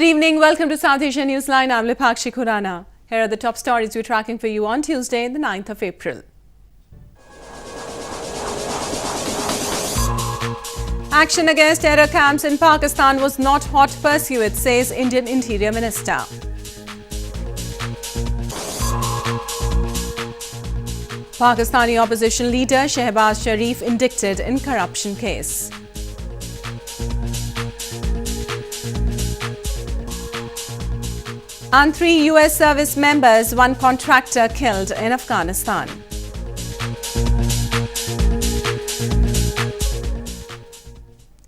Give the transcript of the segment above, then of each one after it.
evening. Welcome to South Asia Newsline. I'm Lipakshi Khurana. Here are the top stories we're tracking for you on Tuesday, the 9th of April. Action against terror camps in Pakistan was not hot pursuit, says Indian Interior Minister. Pakistani Opposition leader Shehbaz Sharif indicted in corruption case. And 3 US service members, 1 contractor killed in Afghanistan.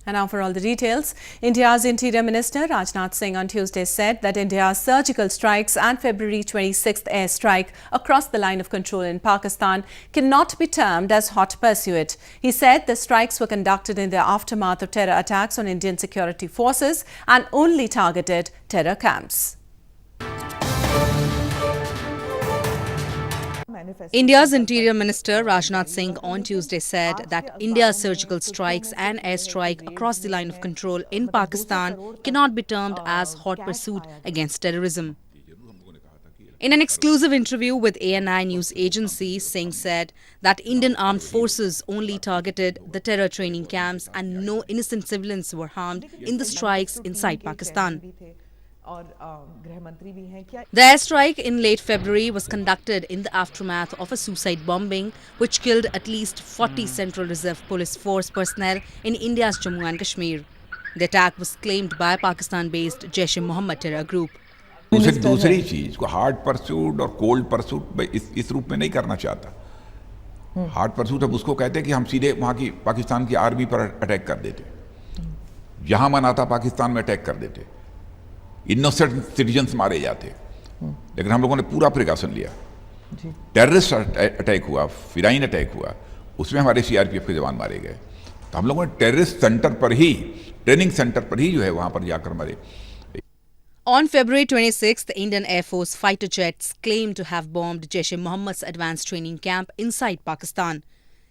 And now for all the details. India's Interior Minister Rajnath Singh on Tuesday said that India's surgical strikes and February 26th airstrike across the line of control in Pakistan cannot be termed as hot pursuit. He said the strikes were conducted in the aftermath of terror attacks on Indian security forces and only targeted terror camps. India's Interior Minister Rajnath Singh on Tuesday said that India's surgical strikes and airstrike across the line of control in Pakistan cannot be termed as hot pursuit against terrorism. In an exclusive interview with ANI news agency, Singh said that Indian armed forces only targeted the terror training camps and no innocent civilians were harmed in the strikes inside Pakistan. The airstrike in late February was conducted in the aftermath of a suicide bombing which killed at least 40 Central Reserve Police Force personnel in India's Jammu and Kashmir. The attack was claimed by Pakistan-based Jaish-e-Mohammed terror group. दूसरी चीज को hard pursuit और cold pursuit इस रूप में नहीं करना चाहता। हार्ड परसूट अब उसको कहते हैं कि हम सीधे वहाँ की पाकिस्तान की आर्मी पर अटैक कर देते, जहां मन आता पाकिस्तान में अटैक कर देते, इनोसेंट सिटीजन्स मारे जाते। लेकिन हम लोगों ने पूरा प्रिकॉशन लिया। टेररिस्ट अटैक हुआ, फिराइन अटैक हुआ, उसमें हमारे सीआरपीएफ के जवान मारे गए। तो हम लोगों ने टेररिस्ट सेंटर पर ही, ट्रेनिंग सेंटर पर ही जो है वहां पर जाकर मारे। On February 26th, the Indian Air Force fighter jets claimed to have bombed Jaish-e-Mohammed's advanced training camp inside Pakistan.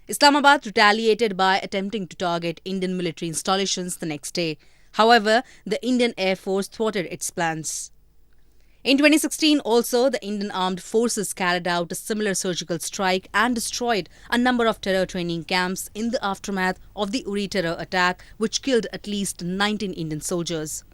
Islamabad retaliated by attempting to target Indian military installations the next day. However, the Indian Air Force thwarted its plans. In 2016 also, the Indian Armed Forces carried out a similar surgical strike and destroyed a number of terror training camps in the aftermath of the Uri terror attack, which killed at least 19 Indian soldiers.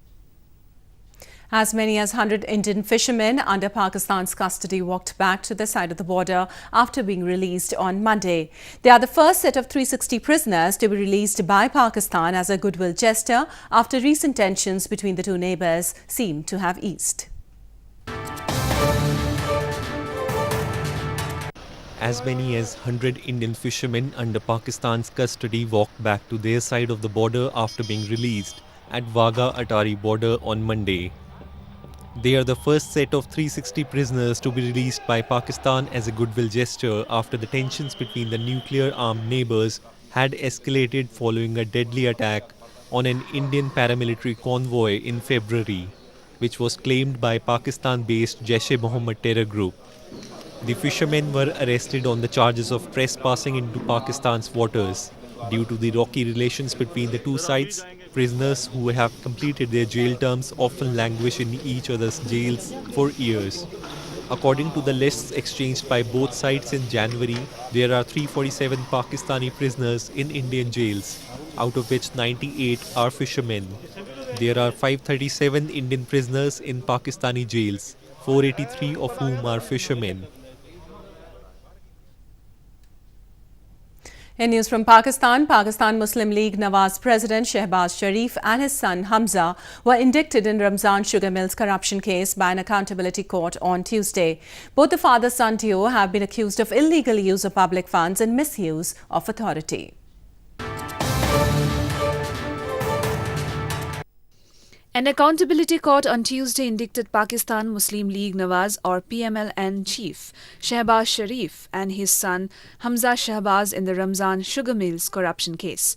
As many as 100 Indian fishermen under Pakistan's custody walked back to the side of the border after being released on Monday. They are the first set of 360 prisoners to be released by Pakistan as a goodwill gesture after recent tensions between the two neighbours seem to have eased. As many as 100 Indian fishermen under Pakistan's custody walked back to their side of the border after being released at Wagah-Atari border on Monday. They are the first set of 360 prisoners to be released by Pakistan as a goodwill gesture after the tensions between the nuclear-armed neighbours had escalated following a deadly attack on an Indian paramilitary convoy in February, which was claimed by Pakistan-based Jaish-e-Mohammed terror group. The fishermen were arrested on the charges of trespassing into Pakistan's waters. Due to the rocky relations between the two sides, prisoners who have completed their jail terms often languish in each other's jails for years. According to the lists exchanged by both sides in January, there are 347 Pakistani prisoners in Indian jails, out of which 98 are fishermen. There are 537 Indian prisoners in Pakistani jails, 483 of whom are fishermen. In news from Pakistan, Pakistan Muslim League Nawaz President Shehbaz Sharif and his son Hamza were indicted in Ramzan Sugar Mills corruption case by an accountability court on Tuesday. Both the father-son duo have been accused of illegal use of public funds and misuse of authority. An accountability court on Tuesday indicted Pakistan Muslim League Nawaz or PMLN chief Shehbaz Sharif and his son Hamza Shehbaz in the Ramzan Sugar Mills corruption case.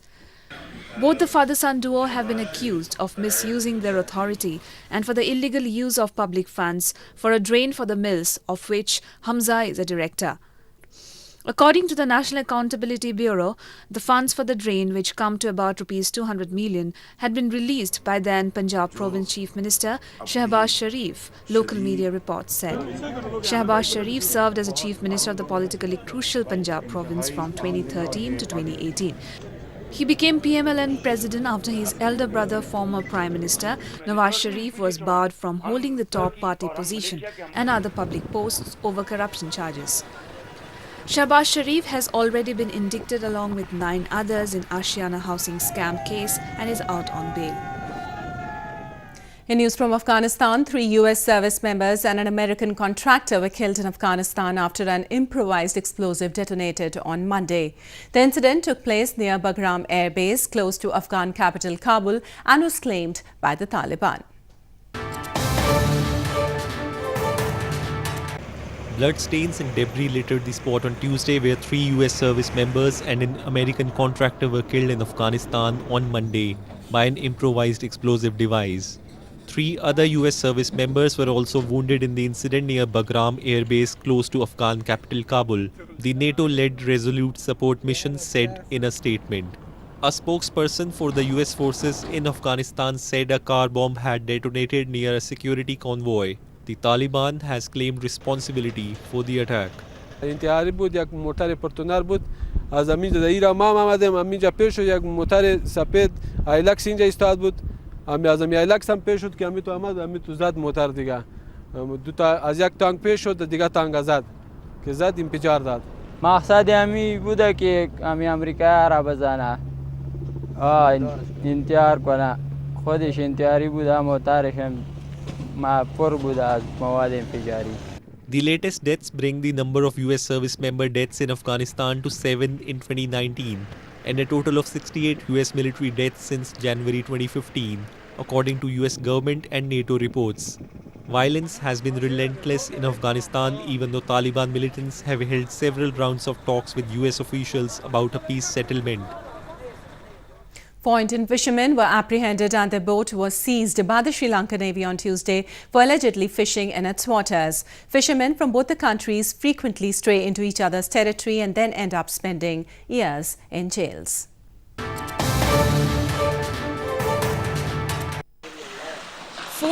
Both the father-son duo have been accused of misusing their authority and for the illegal use of public funds for a drain for the mills, of which Hamza is a director. According to the National Accountability Bureau, the funds for the drain, which come to about Rs 200 million, had been released by then Punjab Province Chief Minister Shehbaz Sharif, local media reports said. Shehbaz Sharif served as a Chief Minister of the politically crucial Punjab Province from 2013 to 2018. He became PMLN president after his elder brother, former Prime Minister Nawaz Sharif, was barred from holding the top party position and other public posts over corruption charges. Shehbaz Sharif has already been indicted along with 9 others in Ashiana housing scam case and is out on bail. In news from Afghanistan, 3 US service members and an American contractor were killed in Afghanistan after an improvised explosive detonated on Monday. The incident took place near Bagram Air Base, close to Afghan capital Kabul, and was claimed by the Taliban. Bloodstains and debris littered the spot on Tuesday where 3 US service members and an American contractor were killed in Afghanistan on Monday by an improvised explosive device. 3 other US service members were also wounded in the incident near Bagram Air Base close to Afghan capital Kabul, the NATO-led Resolute Support Mission said in a statement. A spokesperson for the US forces in Afghanistan said a car bomb had detonated near a security convoy. The Taliban has claimed responsibility for the attack. انتحاری بود یک موتر پرتونر بود از همینجا در ایران ما آمدیم همینجا پیش شد یک موتر سفید ایلکس اینجا ایستاد بود از همین ایلکس هم پیش شد که همین تو آمد همین تو زد موتر دیگه دو تا از یک تانک پیش شد دیگه تانک زد که زد انفجار داد مقصد همین بوده که همین امریکا را بزنه انتحار کنه خودش انتحاری بود موترش هم پر بود از مواد انفجاری. The latest deaths bring the number of US service member deaths in Afghanistan to 7 in 2019 and a total of 68 US military deaths since January 2015, according to US government and NATO reports. Violence has been relentless in Afghanistan even though Taliban militants have held several rounds of talks with US officials about a peace settlement. 4 Indian fishermen were apprehended and their boat was seized by the Sri Lankan Navy on Tuesday for allegedly fishing in its waters. Fishermen from both the countries frequently stray into each other's territory and then end up spending years in jails. 4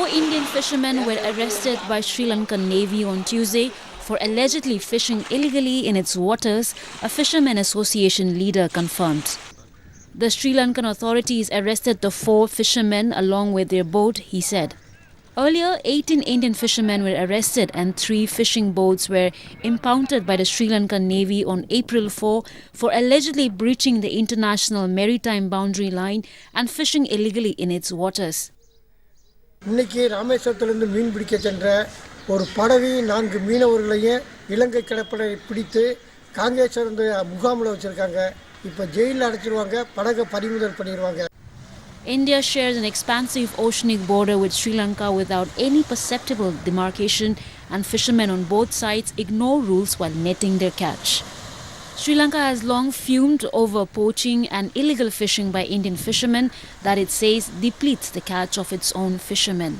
Indian fishermen were arrested by Sri Lankan Navy on Tuesday for allegedly fishing illegally in its waters, a fishermen association leader confirmed. The Sri Lankan authorities arrested the 4 fishermen along with their boat, he said. Earlier, 18 Indian fishermen were arrested and 3 fishing boats were impounded by the Sri Lankan Navy on April 4 for allegedly breaching the international maritime boundary line and fishing illegally in its waters. இன்னைக்கு ராமேஸ்வரத்திலிருந்து மீன் பிடிக்க சென்ற ஒரு படவி 4 மீனவர்களையும் இலங்கை கடற்படை பிடித்து காங்கேசன் முகாமில் வச்சிருக்காங்க. இப்போ ஜெயிலில் அடைச்சிடுவாங்க, படகை பறிமுதல் பண்ணிடுவாங்க. India shares an expansive oceanic border with Sri Lanka without any perceptible demarcation, and fishermen on both sides ignore rules while netting their catch. Sri Lanka has long fumed over poaching and illegal fishing by Indian fishermen that it says depletes the catch of its own fishermen.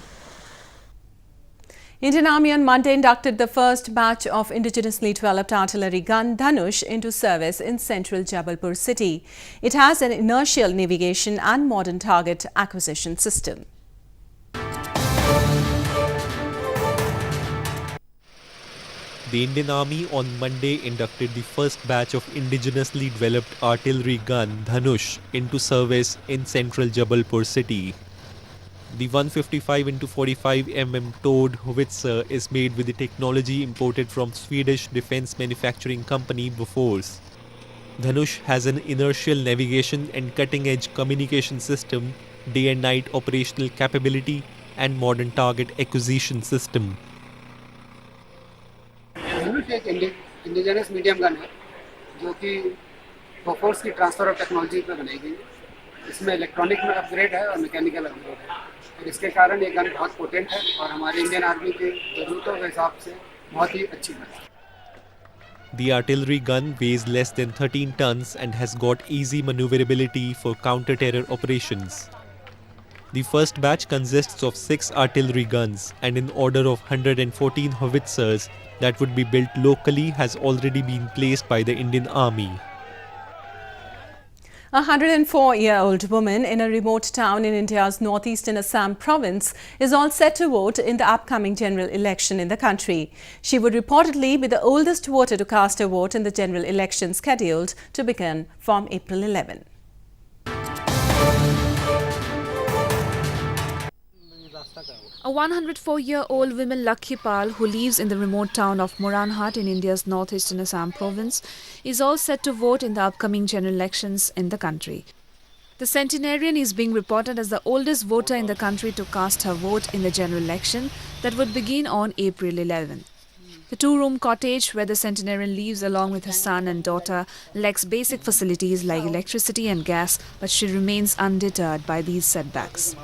Indian Army on Monday inducted the first batch of indigenously developed artillery gun Dhanush into service in central Jabalpur city. It has an inertial navigation and modern target acquisition system. The Indian Army on Monday inducted the first batch of indigenously developed artillery gun Dhanush into service in central Jabalpur city. The 155 x 45 mm towed howitzer is made with the technology imported from Swedish defense manufacturing company Bofors. Dhanush has an inertial navigation and cutting-edge communication system, day and night operational capability, and modern target acquisition system. धनुष एक indigenous medium gun है जो कि Bofors की transfer of technology पर बनाई गई है. इसमें इलेक्ट्रॉनिक में अपग्रेड है और मैकेनिकल अपग्रेड है और इसके कारण ये गन बहुत पोटेंट है और हमारे इंडियन आर्मी के ज़रूरतों के हिसाब से बहुत ही अच्छी गन है. The artillery gun weighs less than 13 tons and has got easy maneuverability for counter-terror operations. The first batch consists of 6 artillery guns and an order of 114 howitzers that would be built locally has already been placed by the Indian Army. A 104-year-old woman in a remote town in India's northeastern Assam province is all set to vote in the upcoming general election in the country. She would reportedly be the oldest voter to cast her vote in the general election scheduled to begin from April 11. A 104-year-old woman Lakhi Pal, who lives in the remote town of Moranhat in India's northeastern Assam province, is all set to vote in the upcoming general elections in the country. The centenarian is being reported as the oldest voter in the country to cast her vote in the general election that would begin on April 11. The two-room cottage where the centenarian lives along with her son and daughter lacks basic facilities like electricity and gas, but she remains undeterred by these setbacks.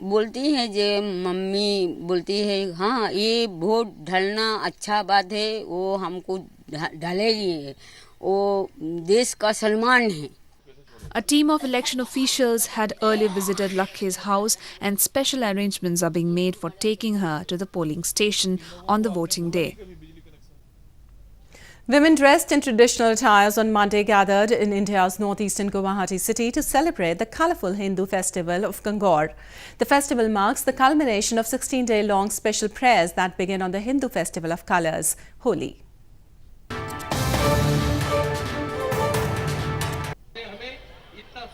बोलती हैं जे mummy बोलती है हाँ ये vote ढलना अच्छा बात है वो हमको ढलेगी वो देश का सम्मान है. A team of election officials had earlier visited Lakhi's house and special arrangements are being made for taking her to the polling station on the voting day. Women dressed in traditional attires on Monday gathered in India's northeastern Guwahati city to celebrate the colourful Hindu festival of Gangor. The festival marks the culmination of 16-day-long special prayers that begin on the Hindu festival of colours, Holi.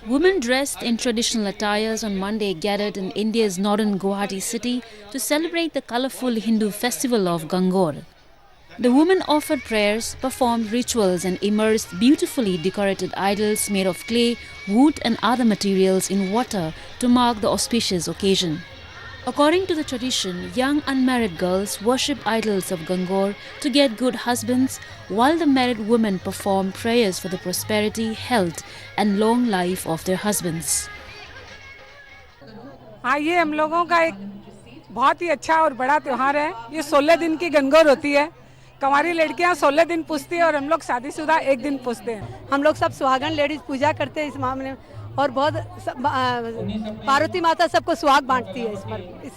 Women dressed in traditional attires on Monday gathered in India's northern Guwahati city to celebrate the colourful Hindu festival of Gangor. The women offered prayers, performed rituals and immersed beautifully decorated idols made of clay, wood and other materials in water to mark the auspicious occasion. According to the tradition, young unmarried girls worship idols of Gangor to get good husbands, while the married women perform prayers for the prosperity, health and long life of their husbands. हाँ, ये हम लोगों का एक बहुत ही अच्छा और बड़ा त्योहार है. ये 16 दिन की गंगोर होती है. हमारी लड़कियां 16 दिन पूजती है और हम लोग शादीशुदा एक दिन पूजते हैं. हम लोग सब सुहागन लेडीज पूजा करते हैं इस मामले में और बहुत पार्वती माता सबको सुहाग बांटती है. इस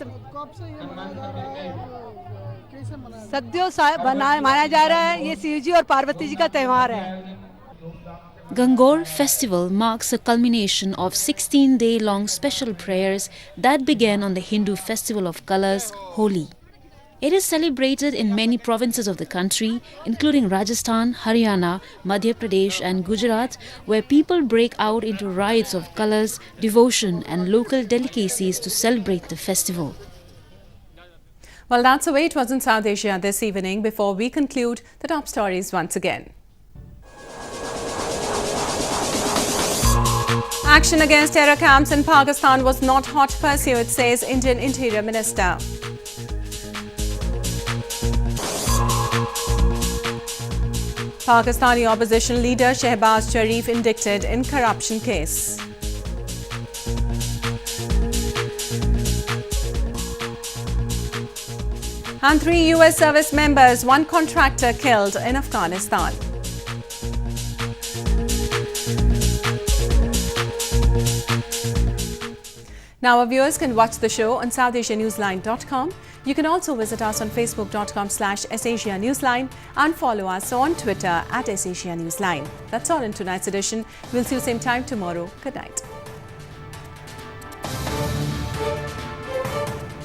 सदियों मनाया जा रहा है. ये शिव जी और पार्वती जी का त्योहार है. Gangor festival marks a culmination of 16-day-long special prayers that began on the Hindu festival of colours, Holi. It is celebrated in many provinces of the country, including Rajasthan, Haryana, Madhya Pradesh and Gujarat, where people break out into rites of colours, devotion and local delicacies to celebrate the festival. Well, that's the way it was in South Asia this evening. Before we conclude, the top stories once again. Action against terror camps in Pakistan was not hot pursuit, says Indian Interior Minister. Pakistani Opposition leader Shehbaz Sharif indicted in corruption case. And 3 US service members, 1 contractor killed in Afghanistan. Now our viewers can watch the show on SouthAsiaNewsline.com. You can also visit us on Facebook.com/SAsia Newsline and follow us on Twitter @SAsia Newsline. That's all in tonight's edition. We'll see you same time tomorrow. Good night.